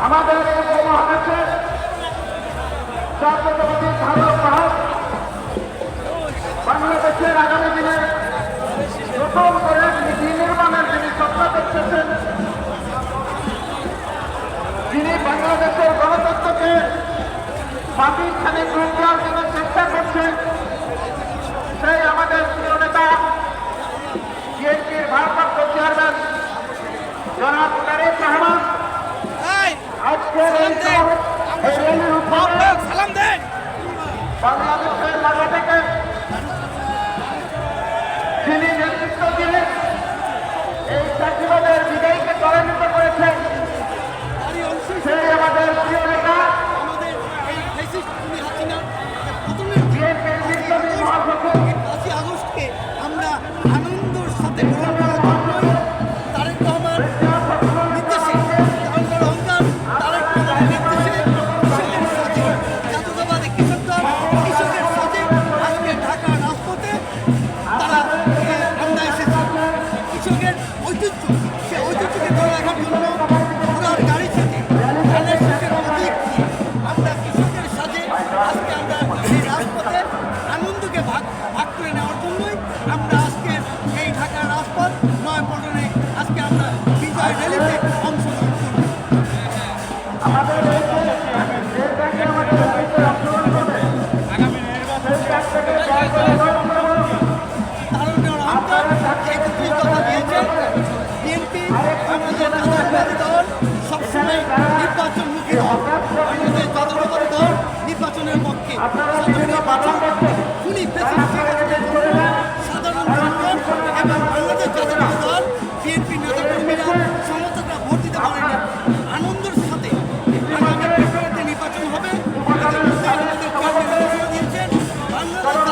আমাদের এই উপমহাদেশের জাতীয়তাবাদী ধারক বাহক বাংলাদেশের আগামী দিনে নতুন করে নীতি নির্মাণের যিনি স্বপ্ন দেখতেছেন, যিনি বাংলাদেশের গণতন্ত্রকে পাকিস্তানে গ্রহণ করার জন্য চেষ্টা করছেন, সেই আমাদের প্রিয় নেতা বিএনপির ভারপ্রাপ্ত চেয়ারম্যান জনাব তারেক রহমান আজকের এই র্যালির উদ্বোধনে বাংলাদেশের মাঝে থেকে যিনি নেতৃত্ব দিয়ে এই চাষিবাদের বিজয়ীকে ত্বরান্বিত করেছেন, সেই আমাদের প্রিয় নেতা বিএনপির বিপ্লবী মহাসচিব আমরা আনন্দের সাথে গ্রহণ করার জন্যই তারেক রহমান নির্দেশে অহংকার তারেক রহমানের নির্দেশে কৃষকের সাথে জাতীয়তাবাদী কৃষক দল কৃষকের সাথে আজকে ঢাকা রাজপথে তারা আমরা এসেছি। কৃষকের ঐতিহ্য, সে ঐতিহ্যকে ধরে রাখার জন্য পুরার গাড়ি থেকে ধানের শীষের প্রতীক নিয়ে আমরা কৃষকের সাথে আজকে আমরা এই রাজপথে আনন্দকে ভাগ করে নেওয়ার জন্যই আমরা আজকে এই ঢাকার রাজপথ নয়াপল্টনে আজকে আমরা বিজয় র্যালিতে অংশগ্রহণ করব। আমাদের এই যে ব্যাংকে আমাদের নেতৃত্বে অংশগ্রহণ করবে আগামী নির্বাচন থেকে জয় করে তারুণ্যের অহংকার এই দুটি কথা দিয়েছে বিএনপি আমাদের জাতীয়তাবাদী দল সবসময় নির্বাচনমুখী দল, আমাদের জাতীয়তাবাদী দল নির্বাচনের পক্ষে আপনারা নির্বাচন